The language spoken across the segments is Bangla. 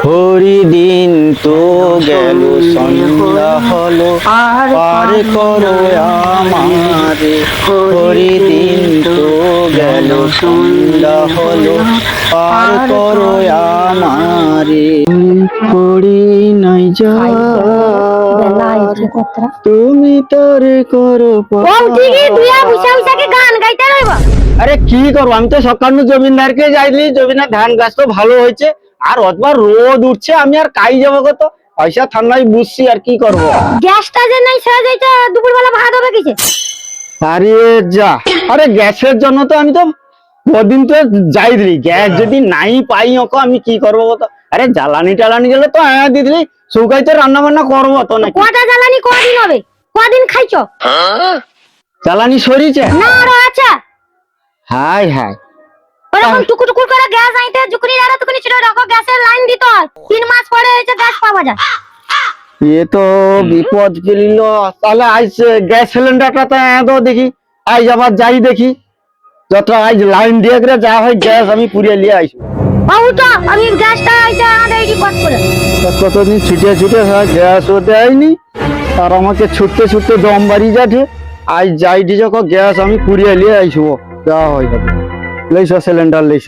হরিদিন তো গেল সন্ধ্যা হলো পার করো আমারে, হরিদিন তো গেল সন্ধ্যা হলো পার করো আমারে। করি নাই যা তুমি তারে করো আরে কি করবো, আমি তো সকাল জমিদারকে যাইলি, জমিদার ধান গাছ তো ভালো হয়েছে আর অতবার রোদ উঠছে, আমি আর কাই যাবো কত পয়সা ঠান্ডায় বুঝছি আর কি করবো। গ্যাসটা যে নাই সেটা যাইতে দুপুরবেলা ভাত হবে কিসে? আরে যা, আরে গ্যাসের জন্য তো আমি তো কদিন তো যাই দিলি, গ্যাস যদি নাই পাই ওকে আমি কি করবো কত। আরে জ্বালানি টালানি গেলে তো দিয়ে দিলি, চৌকাইতে রান্না বান্না করবো তো নাকি। কটা জ্বালানি কদিন হবে? কদিন খাইছো? জ্বালানি সরিছে না আরো আছে? হাই হাই, ওরকম টুকু টুকু করে গ্যাস আইতে যুকনি যারা তুকনি ছিল রাখো, গ্যাসের লাইন দিত 3 মাস পরে এসে গ্যাস পাওয়া যায়। এ তো বিপদ গেলিল। তাহলে আজ গ্যাস সিলিন্ডারটা তো এত দেখি, আজ আবার যাই দেখি, যত আজ লাইন দিয়ে করে যা হয় গ্যাস আমি পুড়িয়ে নিয়ে আসবো। তো আমি গ্যাসটা আইতে আমাদের এই কাজ করে কতদিন ছুটে ছুটে গ্যাসও দেয়নি, আর আমাকে ছুটতে ছুটতে দম বাড়ি যাচ্ছে। আজ যাই দি যখন গ্যাস আমি পুড়িয়ে নিয়ে আসবো, যা হয় হবে। লইছ সিলিন্ডার লইছ,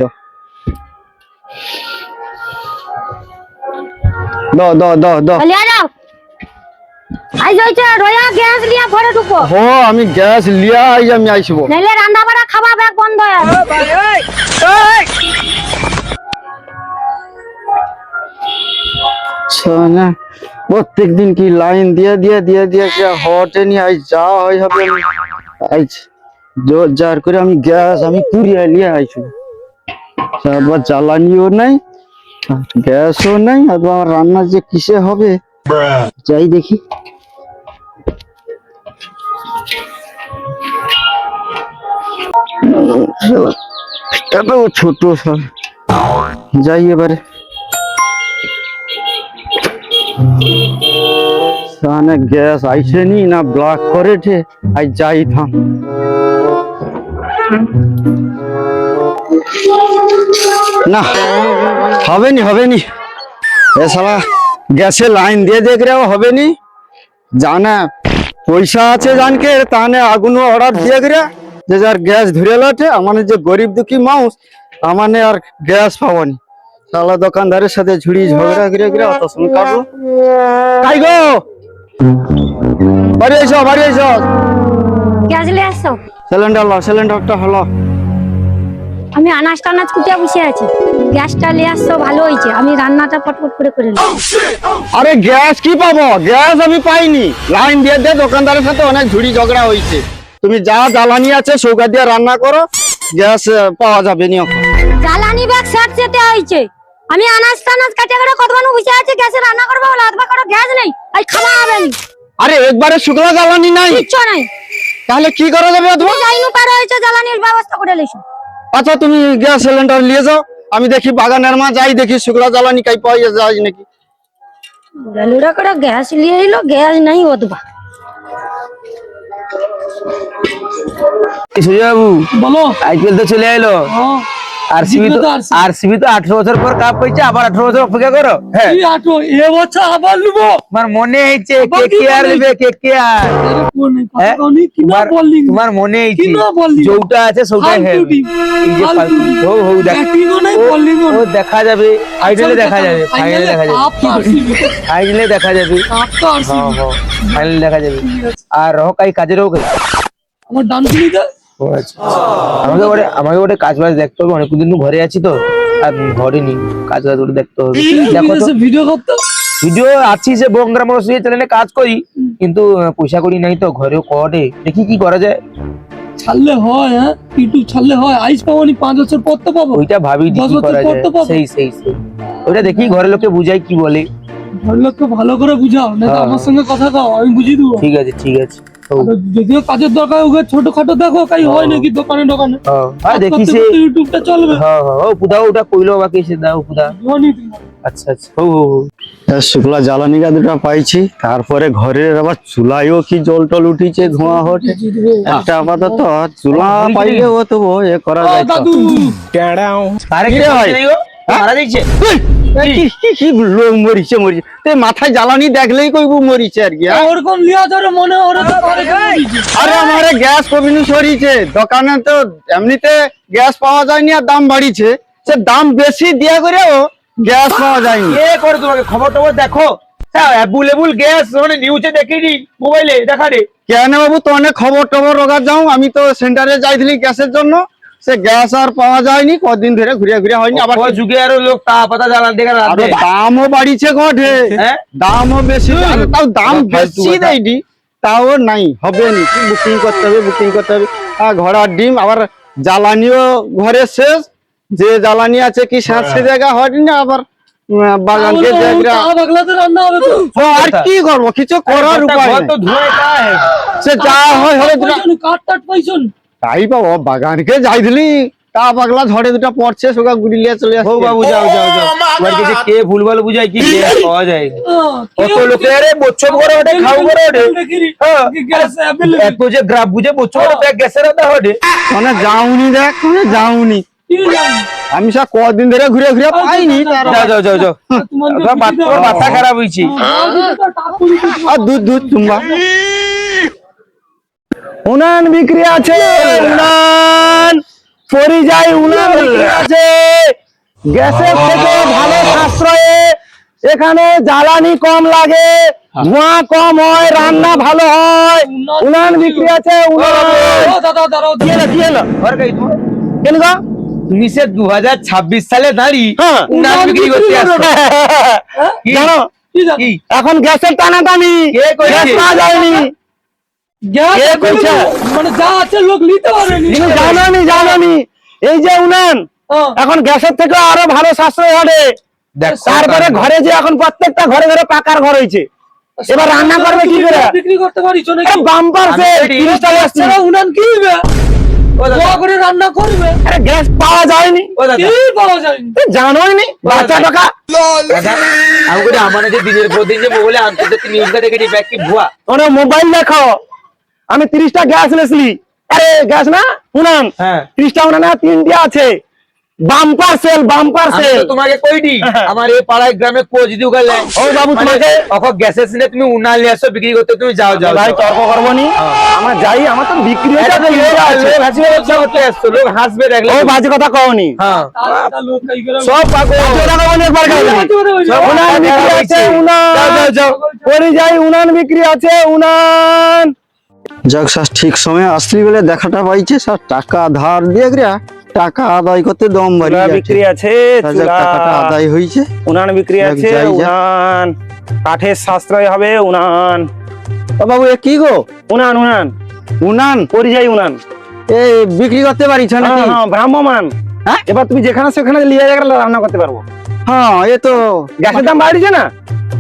লিয়া যাও। আই যাইছে রয়া গ্যাস লিয়া ঘরে ঢুকো। হো আমি গ্যাস লিয়া আই আমি আইসবো, নাইলে রান্না বাড়া খাওয়া ব্যাগ বন্ধ হয়ে না। প্রত্যেক দিন কি লাইন দিয়ে দিয়ে দিয়ে দিয়ে হটে নি, আজ যা হয় হবে। আজ জোর জার করে আমি গ্যাস আমি পুড়িয়ে নিয়ে আইসবো। আবার জ্বালানিও নাই, গ্যাসও নাই, আবার রান্না যে কিসে হবে যাই দেখি। এত ছোট সব যাই এবারে। গ্যাস আইসেনি না ব্লক করেছে, আজ যাই থাম। না হবেনি হবেনি, এ শালা গ্যাসে লাইন দিয়ে দেখ রে হবে নি। জানা পয়সা আছে জানকে তাহলে আগুন অর্ডার দিয়ে রে, যে যার গ্যাস ধরে লটে। আমাদের যে গরিব দুঃখী মানুষ, আমানে আর গ্যাস পাবনি। শালা দোকানদারের সাথে ঝুড়ি ঝগড়া করে করে অত শুন কাটবো। কাই গো বাড়ি এসো, বাড়ি এসো, গ্যাস লিয়ে আসো। সিলিন্ডার লো, সিলিন্ডারটা হলো। আমি আনাজ টানাজ কুটিয়া বসে আছি, গ্যাসটা লিয়ে আসছো ভালো হয়েছে, আমি রান্নাটা পটপট করে নিই। আরে গ্যাস কি পাবো, গ্যাস আমি পাইনি। লাইন দিয়ে দিয়ে দোকানদারের সাথে অনেক ঝুড়ি ঝগড়া হয়েছে। তুমি যা জ্বালানি আছে সৌকা দিয়ে রান্না করো, গ্যাস পাওয়া যাবে নি। জ্বালানি ব্যাগ শেষ যেতে হয়েছে, আমি আনাজ টানাজ কাটে করে কত মানুষ বসে আছে, গ্যাসে রান্না করবো বলে আধবা করো গ্যাস নেই, আই খাওয়া হবে না। আরে একবারে শুকনো জ্বালানি নাই, কিচ্ছু নাই, তাহলে কি করা যাবে? তুমি যাইনু পারো হয়েছে জ্বালানির ব্যবস্থা করে লইছো। আচ্ছা তুমি গ্যাস সিলিন্ডার নিয়ে যাও, আমি দেখি বাগানের মা যাই দেখি শুকনো জ্বালানি কাই পাওয়া যায় নাকি। লুড়া করে গ্যাস লিয়ে এলো, গ্যাস নাই অতবা। বাবু বলো, আইপিএল তো চলে এলো, আরসিবি তো 18 বছর পর কাপ পেয়েছে, আবার 18 বছর অপেক্ষা করো। হ্যাঁ এবছর আবার নেবো। তোমার মনে হয়েছে কেকেআর নেবে, কেকেআর তোমার মনে হয়েছে যৌটা আছে সৌটাই হেলবে। ও দেখা যাবে ফাইনালে, দেখা যাবে ফাইনালে, দেখা যাবে ফাইনালে, দেখা যাবে ফাইনালে, দেখা যাবে। আর হকাই কাজের হোকাই আমার ডান কিনিতে আমাকে ওটা কাজ বাজ দেখতে হবে, অনেকদিন ঘরে আছি তো, আর ঘরে নি কাজ বাজ করে দেখতে হবে। দেখো তো ভিডিও করতে, ভিডিও আছি যে বংরা মানুষ চ্যানেলে কাজ করি, কিন্তু পয়সা করি নাই তো, ঘরেও করে দেখি কি করা যায়। ছাড়লে হয়, হ্যাঁ ইউটিউব ছাড়লে হয়, আইস পাবনি 5 বছর পর তো পাবো। ওইটা ভাবি কি করা যায়, সেই সেই সেই ওইটা দেখি ঘরের লোককে বুঝাই কি বলে। ঘরের লোককে ভালো করে বুঝাও, না আমার সঙ্গে কথা দাও, আমি বুঝিয়ে দেবো। ঠিক আছে ঠিক আছে, যদিও কাজের দরকার ওকে ছোটখাটো দেখো কাই হয় নাকি দোকানে দোকানে, দেখি সে ইউটিউবটা চলবে। হ্যাঁ হ্যাঁ, ও পুদা ওটা কইলো বাকি সে দাও পুদা। আচ্ছা আচ্ছা, শুকলা জ্বালানি গা দুটা পাইছি, তারপরে ঘরের আবার চুলাইও কি জল টল উঠিছে, ধোঁয়া হচ্ছে। একটা আপাতত চুলা পাইলে ও তো এ করা যায়। আরে কি হয় মারা যাইছে কি লোক মরিছে তে মাথায় জ্বালানি দেখলেই কইবো মরিছে আর কি হ্যাঁ? ওরকম লিয়া ধরে মনে ওরা তো ঘরে গেছে। আরে আমারে গ্যাস কবিনি সরিছে দোকানে তো এমনিতে গ্যাস পাওয়া যায়নি আর দাম বাড়িছে সে দাম বেশি দিয়া করেও গ্যাস পাওয়া যায়নি কে করে তোমাকে খবর টবর দেখো হ্যাঁ অ্যাভেলেবল গ্যাস মানে নিউজে দেখিনি মোবাইলে দেখা রে কেন বাবু তো অনেক খবর টবর রোগার যাও আমি তো সেন্টারে যাইছিলি গ্যাসের জন্য সে গ্যাস আর পাওয়া যায়নি কদিন ধরে ঘুরে ঘুরে হয়নি আবার ওই যুগে আরো লোক তা পাতা জ্বালান দেখে আরো রাখবে দামও বাড়িছে ঘটে হ্যাঁ? দামও বেশি আরে তাও দাম ফালতু বেশি কথা। দেয়নি তাও নাই হবে নি বুকিং করতে হবে আর ঘোড়ার ডিম আবার জ্বালানিও ঘরে শেষ যে জ্বালানি আছে কি শেষ সে জায়গা হয়নি না আবার বাগানকে তাহলে তো জায়গা চা বাগলাতে রান্না হবে তো। আর কি করবো কিছু করার উপায় ঘর নেই। তো ধোঁয়ায় কা হ্যাঁ সে যা হয় হবে দুটা পাইছুন, কাঠ টাঠ পাইছুন। তাই পাবো বাগানকে যাইছিলি তা পাগলা ঝড়ে দুটা পড়ছে সোগা গুড়িলিয়ে চলে ও আসছে বাবু যাও যাও যাও তোমার কাছে কে ভুলভাল বুঝায় কি গ্যাস পাওয়া যায় কত লোকে আরে বচ্চন করে ওঠে খাও করে ওঠে হ্যাঁ। Gas available. এত যে গ্রাফ বুঝে বচ্চন করে ব্যাগ গ্যাসের রান্না ওঠে মানে যাওনি দেখ মানে যাওনি আমি সব কদিন ধরে ঘুরে ঘুরে পাইনি তার যাও যাও যাও যাও তোমার তোর মাথা খারাপ হয়েছে আর দুধ দুধ তুমবা উনান বিক্রি আছে উনান পরিযায়ী উনান বিক্রি আছে গ্যাসের থেকে ভালো সাশ্রয়ে এখানে জ্বালানি কম লাগে ধোঁয়া কম হয় রান্না ভালো হয় উনান বিক্রি আছে উনান দাদা দাঁড়াও কি হলো কি হলো কেন গো তুমি সে 2026 সালে দাঁড়ি হ্যাঁ। উনান বিক্রি করতে আসছো কি? জানো কি জানো? কি? এখন গ্যাসের টানাটানি কে কইছে? গ্যাস পাওয়া যায়নি গ্যাস কে কইছে? available, মানে যা আছে লোক নিতে পারেনি। তুমি জানোনি এই যে উনান হ্যাঁ। এখন গ্যাসের থেকে আরো ভালো সাশ্রয় হবে দেখ তারপরে ঘরে যে এখন প্রত্যেকটা ঘরে ঘরে পাকার ঘর হয়েছে এবার রান্না করবে কি করে বিক্রি করতে পারিস নাকি? বাম্পার আমি সে ready। 30 টাকা আসছে ছাড়া উনান কিনবে ও দাদা, দোয়া করে রান্না করবে আরে গ্যাস পাওয়া যায়নি ও দাদা, কি পাওয়া যায়নি। তুই জানোই নি বাচ্চা টাকা দাদা, আমি বলি আমার যে দিনের পর দিন যে মোবাইলে আন্তর্জাতিক নিউজটা দেখেছি ব্যাগ কি ভুয়া ওরা মোবাইল দেখো আমি 30টা গ্যাস এনেছিলি আরে গ্যাস না উনান হ্যাঁ 30টা উনান না 3টা আছে বাম্পার সেল আমি তো তোমাকে কইনি আমার এই পাড়ায় গ্রামে কোচ দিউ গেলে ও বাবু, তোমাকে- অখন গ্যাসের সিনে তুমি উনাল নিয়ে আসো বিক্রি করতে তুমি যাও যাও ভাই যাও। তর্ক করবো নি আমরা যাই আমার তো বিক্রি হয়ে এটা যাবে তো লোক লোক হাসিবে ব্যবসা করতে আসছো লোক হাসবে দেখলে ও বাজে কথা কওনি হ্যাঁ তাহলে লোক এই করে সব পাগল সব উনান বিক্রি আছে উনান যাও যাও যাও পরিযায়ী উনান বিক্রি আছে উনান যাক স্যার ঠিক সময় আসলি বলে দেখাটা পাইছে স্যার টাকা ধার দিয়ে গিয়া টাকা আদায় করতে দম বাড়ি চুলা যাচ্ছে বিক্রি আছে স্যার, যাক, চুলা টাকাটা আদায় হয়েছে উনান বিক্রি যাক, আছে যাই, যাক। উনান কাঠের সাশ্রয় হবে উনান ও বাবু এ কি গো উনান উনান উনান পরিযায়ী উনান এ বিক্রি করতে পারিছ হ্যাঁ নাকি হ্যাঁ ভ্রাম্যমান হ্যাঁ? এবার তুমি যেখানে সেখানে নিয়ে গেলে রান্না করতে পারবো হ্যাঁ এ তো গ্যাসের দাম বাড়িছে না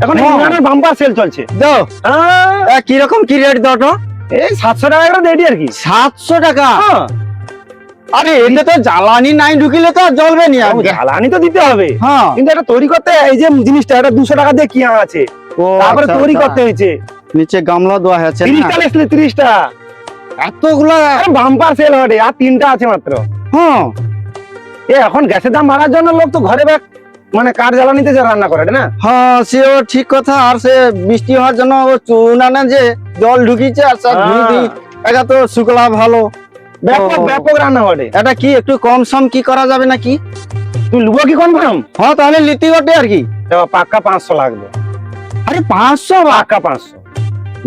এখন এই হ্যাঁ। উনানের বাম্পার সেল চলছে দাও হ্যাঁ, কিরকম কি রেট দাও তো এই 700 টাকা করে রেডি আর কি 700 টাকা হ্যাঁ আরে এতে তো জ্বালানি নাই ঢুকিলে তো আর জ্বলবে নি আর। জ্বালানি তো দিতে হবে হ্যাঁ কিন্তু এটা তৈরি করতে এই যে জিনিসটা এটা 200 টাকা দিয়ে কি আছে ও তারপরে আচ্ছা, তৈরি আচ্ছা। করতে হয়েছে নিচে গামলা দেওয়া আছে 30 না টা লেসলে 30 টা এতগুলা বাম্পার সেল হবে আর 3টা আছে মাত্র হ্যাঁ এ এখন গ্যাসের দাম বাড়ার জন্য লোক তো ঘরে মানে কাঠ জ্বালানিতে যে রান্না করে না হ্যাঁ সেও ঠিক কথা আর সে বৃষ্টি হওয়ার জন্য ও চুনানা যে জল ঢুকিছে আর সব হ্যাঁ। ধুই এটা তো শুকলা ভালো ব্যাপক ও। ব্যাপক রান্না করে এটা কি একটু কম সম কি করা যাবে নাকি তুই লুবো কি কনফার্ম হ্যাঁ তাহলে লিটি গটে আর কি পাক্কা 500 লাগবে আরে 500 পাক্কা 500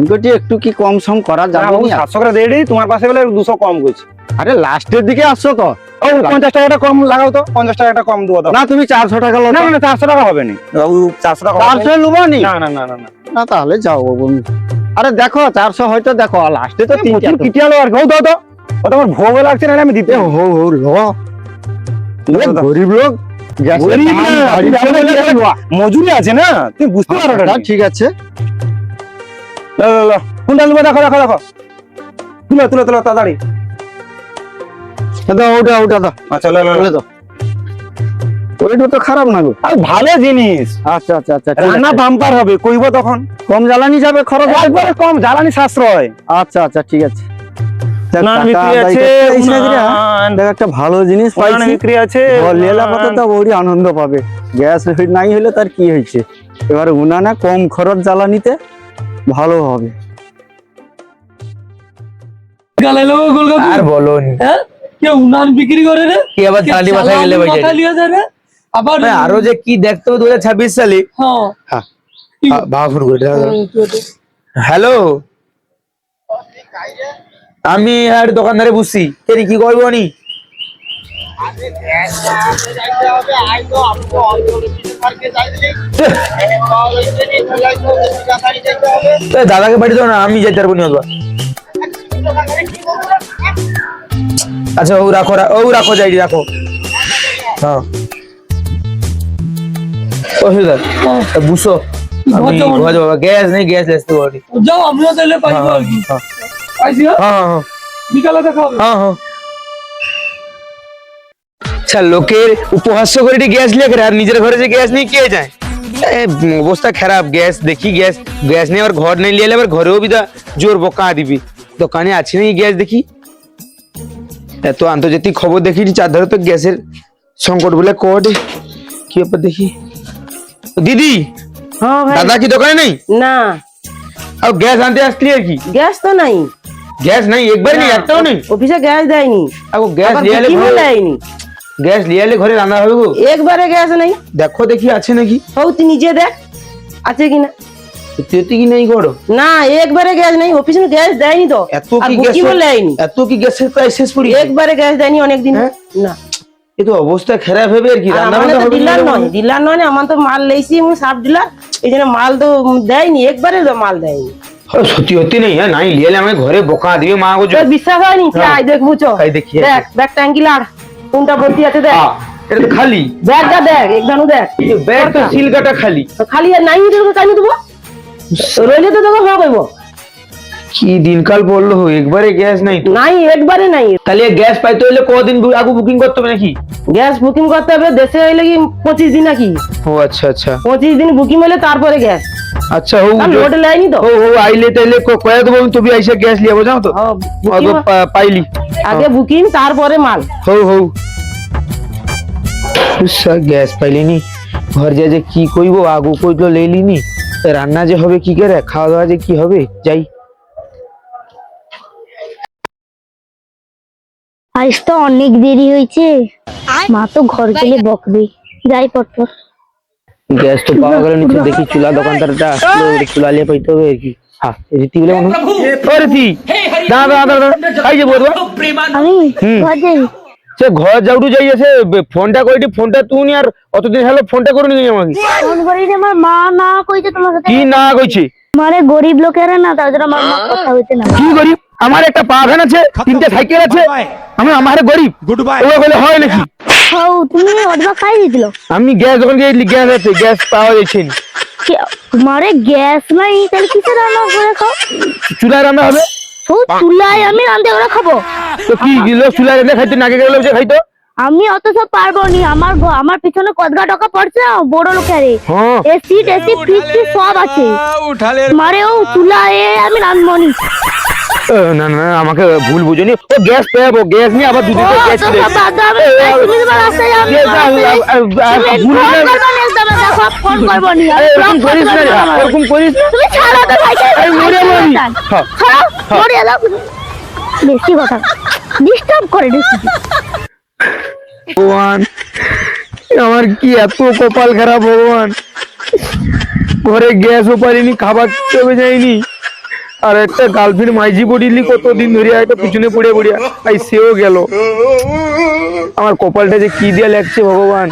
গটি একটু কি কম সম করা না যাবে বাবু না 700 করে দিয়ে দিই তোমার পাশে বলে 200 কম করছি আরে লাস্টের দিকে আসছো তো ও 50 টাকাটা কম লাগাও তো 50 টাকাটা কম দেবো তো না তুমি 400 টাকা লো না না 400 টাকা হবে না বাবু 400 টাকা হবে 400 লুবো নি না না না না না না তাহলে যাও বাবু আরে দেখো 400 হয়তো দেখো লাস্টে তো তিন প্রচুর কিটিয়ালো আর কেউ দাও তো ও তোমার ভোগ লাগছে না আমি দিতে হো হো লো গরিব লোক গ্যাসের গরিব দাম না, বাড়িয়ে তুমি দিলে আমাদের লওয়া। মজুরি আছে না তুমি বুঝতে পারো না তা ঠিক আছে কোনটা নেবো দেখো দেখো দেখো তুলো তুলো তুলো তাড়াতাড়ি দাও ওটা দাও আচ্ছা লো লো বলে দাও ওইটা তো খারাপ না গো আর ভালো জিনিস আচ্ছা আচ্ছা আচ্ছা ঠিক রান্না আছে। বাম্পার হবে কইব তখন কম জ্বালানি যাবে খরচ হবে। একবারে কম জ্বালানি সাশ্রয় আচ্ছা আচ্ছা ঠিক আছে উনান টাকা বিক্রি আদায় আছে, করতে আইসা কিরা, উনান। দেখ একটা ভালো জিনিস উনান পাইছি, বিক্রি আছে, লেলা উনান। কথা তো বড়ি আনন্দ পাবে। গ্যাস নাই হলে তার কি হয়েছে, এবার উনানে কম খরচ জ্বালানিতে ভালো হবে। গালাইলো গোলগাপু আর বলোনি হ্যাঁ কে উনান বিক্রি করে রে কি আবার কে জ্বালানি মাথায় গেলে ভাই মাথায় লিয়ে যায় রে আবার ভাই, আরো যে কি দেখতে হবে 2026 সালে। হ্যাঁ হ্যাঁ কি- ভাগ শুরু করে দাও। হ্যালো, আমি আর দোকানদারে বুঝছি কেন কি করবো নি? দাদাকে বাড়ি দাও না, আমি যাইতে পারবো নি অত। আচ্ছা ও রাখো, ও রাখো, যাই রাখো। হ্যাঁ ও সুদার বুঝছো, আমি ঘরে যাবো, গ্যাস নেই, গ্যাস আসতে পারি। যাও আমিও তাহলে পাইবো আর কি পাইছি হ্যাঁ হ্যাঁ হ্যাঁ বিকালে দেখা হবে হ্যাঁ হ্যাঁ। আচ্ছা, লোকের উপহাস্য করে গ্যাস লিয়ে করে আর নিজের ঘরে যে গ্যাস নিয়ে কে যায়? এ, অবস্থা খারাপ। গ্যাস দেখি, গ্যাস গ্যাস নিয়ে আবার ঘর নিয়ে এলে আবার ঘরেও বিদা জোর বকা দিবি। দোকানে আছে না গ্যাস দেখি, এত আন্তর্জাতিক খবর দেখি চারধারে তো গ্যাসের সংকট বলে কোড কি ব্যাপার দেখি। দিদি, হ্যাঁ ভাই। দাদা কি দোকানে নেই? না, আর গ্যাস আনতে আসলি আর কি? গ্যাস তো নাই। গ্যাস নাই, একবার নেই, একটাও নেই। অফিসে গ্যাস দেয়নি, আর গ্যাস আবার লিয়ে এলে বুকিংও ঘরে, দেয়নি, গ্যাস লিয়ে এলে ঘরে রান্না হবে গো। একবারে গ্যাস নেই। দেখো দেখি আছে নাকি, হও তুই নিজে দেখ আছে কিনা। সত্যি কি নেই করো? না, একবারে গ্যাস নেই, অফিসে গ্যাস দেয়নি তো, এত আর কি গ্যাস, বুকিংও দেয়নি, এত কি গ্যাসের প্রাইস পড়ি? একবারে গ্যাস দেয়নি অনেকদিন। হ্যাঁ? না, এ তো অবস্থা খারাপ হবে আর কি, আর রান্না আমার বান্না তো হবে ডিলার না। নয়, ডিলার নয় না, আমার তো মাল লেইছি, আমি সাব ডিলার, এই জন্য মাল তো দেয়নি, একবারে তো মাল দেয়নি। সত্যি সত্যি নেই, হ্যাঁ নাই লিয়ে এলে আমি ঘরে বকা দিবে মা গো। তোর বিশ্বাস হয়নি? হ্যাঁ। আয় দেখবো, চ তাই দেখি। দেখ, দেখ ট্যাঙ্কি লাড় কোনটা ভর্তি আছে দেখ, এটা তো খালি ব্যাগটা দেখ, একদানু দেখ, ব্যাগ, তো সিলকাটা খালি। তো খালি আর নাই তোকে কাইনি দেবো, রইলে তো তোকে হওয়া পাইব। কি দিনকাল পড়লো, একবারে গ্যাস নাই তো। নাই, একবারে নাই। তাহলে গ্যাস পাইতে হইলে কদিন আগে বুকিং করতে হবে নাকি? গ্যাস বুকিং করতে হবে, দেশে হইলে কি 25 দিন নাকি? ও আচ্ছা আচ্ছা 25 দিন বুকিং হলে তারপরে গ্যাস। আচ্ছা। ও লোড লাইনি তো। ও আইলে তাইলে কয়া দেবো, আমি তুমি আইসা গ্যাস লিয়ে যাও তো। হ্যাঁ, booking পাইলি আগে বুকিং তারপরে মাল। হৌ হৌ গ্যাস পাইলিনি, ঘর যা যে কি কইবো, আগু কইলো লেলিনি, রান্না যে হবে কি করে, খাওয়া দাওয়া যে কি হবে, যাই। আজ তো অনেক দেরি হয়েছে, মা তো ঘর গেলে বকবে। যাই পটপট। গ্যাস তো পাওয়া গেল নিচে, দেখি চুলা দোকানদারটা আসলো, চুলা লিয়ে পাইতে হবে আর কি। হ্যাঁ রীতি বলে মনে হয় রীতি, দাঁড়া দাঁড়া দাঁড়া, খাই যে বলবো আমি ঘর যাই। সে ঘর যাউটু যাই আছে, ফোনটা কইটি, ফোনটা তুই আর অতদিন হলো ফোনটা করে নিয়ে আমাকে। ফোন করি আমার মা না কইছে তোমার সাথে, কি না কইছে? মানে গরিব লোকেরা না, তার জন্য আমার মা কথা হইতে না। কি গরিব? আমার একটা পা ভ্যান আছে, 3টে সাইকেল আছে, আমি আমার গরিব ওগুলো বলে হয় নাকি? হও, তুমি অডবা খাই দিছিল। আমি গ্যাস দোকান গিয়ে গ্যাস আছে, গ্যাস পাওয়া যাচ্ছে না। তোমারে গ্যাস নাই, তাহলে কিসে রান্না করে খাও? চুলায় রান্না হবে তো চুলায় আমি রান্না করে খাবো? তো কি লোক চুলায় রান্না খাইতো, নাকে গেলে খাইতো? আমি অত সব পারবো নি, আমার পিছনে কতগা টাকা পড়ছে না, বড় লোকেরে হ্যাঁ এসি টেসি ফ্রিজ সব আছে, মারে ও চুলায় আমি রান্নবো নি। না না আমাকে ভুল বুঝুনি, ও গ্যাস পেয়াবো, গ্যাস নিয়ে আবার দুদিন ও, গ্যাস তো সব বাদ দাও, তুমি তোমার রাস্তায় যাও, আমি তোমার রাস্তায় যাই। তুমি ফোন করবো নি, আমি এরকম ব্লক করিস করে না, দেবো আমার। এরকম করিস না। তুমি ছাড়ো তো ভাইকে, এই মরে মরি। হ্যাঁ, ছাড়ো, মরে যাও। বেশি কথা ডিস্টার্ব করে দিচ্ছি। ভগবান, আমার কি এত কপাল খারাপ ভগবান, ঘরে গ্যাসও পারিনি, খাবার চবে যায়নি, আর একটা গার্লফ্রেন্ড মাইজি পড়িলি কতদিন ধরে, একটা পিছনে পড়ে পড়িয়া আই সেও গেল। আমার কপালটা যে কি দিয়ে লাগছে ভগবান।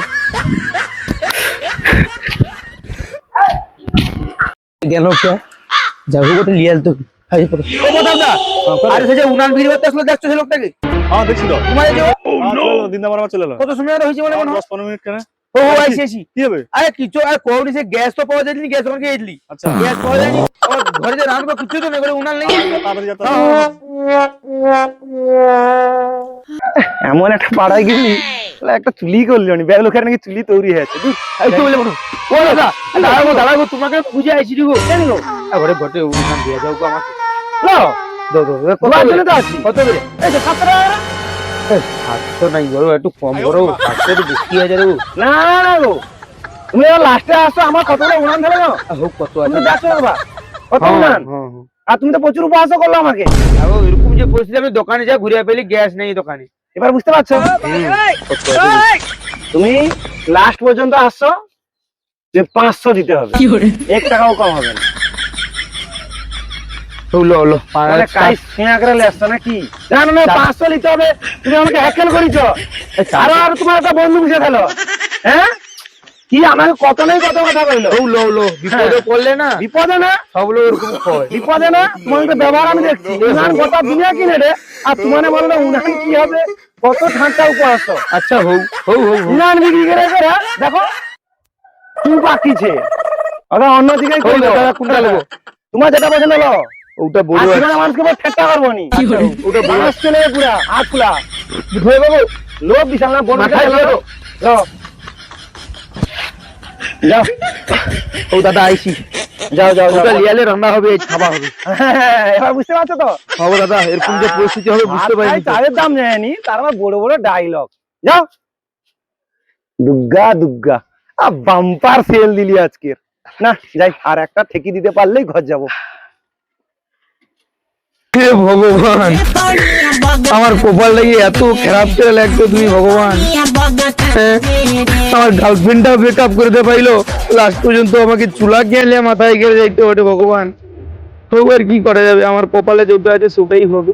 গেল কে যাবো কোথায় লিয়াল তো আরে সে যে উনান বিক্রি করতে আসলো, দেখছো সে লোকটাকে? হ্যাঁ দেখছি তো। তোমাদের যে দিন আমার চলে এলো। কত সময় আর হয়েছে বলে মনে হয়? 10-15 মিনিট কেন? ও আইসি কি হবে? আরে কিছু আর কোন সে গ্যাস তো পাওয়া যায়নি, গ্যাস ওখানে গেছলি, আচ্ছা গ্যাস পাওয়া যায়নি, আমার ঘরে যে রান্না কিছু তো নেই, ঘরে উনান নেই। তাড়াতাড়ি যেতে হ্যাঁ, হবে। এমন একটা পাড়ায় গেলি, একটা চুলি করলি, ব্যাগ লোকের নাকি চুলি তৈরি হয়েছে। এই তো বলে বলো ও দাদা, দাঁড়াবো দাঁড়াবো, তোমাকে বুঝে আইছি গো, জানি গো ঘরে ঘটে উনান দিয়ে যাও গো আমাকে। না তোমার জন্য তো আছি কত করে? এই যে 700 টাকা করে। 700 নাই গো, একটু কম করো, 700 একটু বেশি হয়ে যাবে গো। না না না গো, তুমি লাস্টে আসছো, আমার কতগুলো উনান ধরে নাও, হোক, কত তুমি আছে? দেখছো বাবা কত হ্যাঁ, উনান, হ্যাঁ, হ্যাঁ। আর তুমি তো প্রচুর উপহাসও করলো আমাকে। আগো এরকম যে পরিস্থিতি, আমি দোকানে যা ঘুরে পেলি, গ্যাস নেই দোকানে। এবার বুঝতে পারছো? তুমি লাস্ট পর্যন্ত আসছো যে 500 দিতে হবে, 1 টাকাও কম হবে না। হলো হলো, মানে কাই সিনা করে আসছো নাকি? না না না, 500 নিতে হবে। তুমি আমাকে হ্যাকেল করেছো, আর তোমার একটা বন্ধু বুঝে ফেলো। হ্যাঁ, কি আমাকে কত নেই কত কথা কইলো। হলো হলো, বিপদে পড়লে না বিপদে না, সব লোক এরকম হয়। বিপদে না, তোমার তো ব্যবহার আমি দেখছি। উনান গোটা দুনিয়া কিনে রে, আর তোমার বলো না উনান কি হবে, কত ঠান্ডা উপহাস। আচ্ছা হোক হোক হোক হোক। উনান বিক্রি করে করে দেখো তুমি বাকিছে, ওটা অন্যদিকে হোক, দাদা, কোনটা নেবো? তোমার যেটা পছন্দ হলো। ওটা আর বড় আছে। তোমার মানুষকে বলে ঠেট্টা করবো নি, ওটা বড় মানুষ চলে যাবে পুরা হাত খোলা হয়ে যাবো। লোক বিশাল না, বড় মাথায় যাও যাও ও দাদা আইছি। যাও যাও ওটা যাও। লিয়ালে রান্না হবে, খাওয়া হবে। হ্যাঁ, এবার বুঝতে পারছো তো? হবে দাদা, এরকম যে পরিস্থিতি হবে বুঝতে পারিনি তো। চালের দাম নেয়নি, তার মানে বড় বড় ডায়লগ। যাও দুগ্গা দুগ্গা, বাম্পার সেল দিলি আজকের। না যাই, আর একটা ঠেকি দিতে পারলেই ঘর যাবো। হে ভগবান, আমার কপালটা কি এত খারাপ করে লাগতো তুমি ভগবান। হ্যাঁ, আমার গার্লফ্রেন্ডটা ব্রেকআপ করতে পাইলো, লাস্ট পর্যন্ত আমাকে চুলা গেলে মাথায় গেলে যাইতে ওঠে ভগবান। হোক, আর কি করা যাবে, আমার কপালে যেটা আছে সেটাই হবে।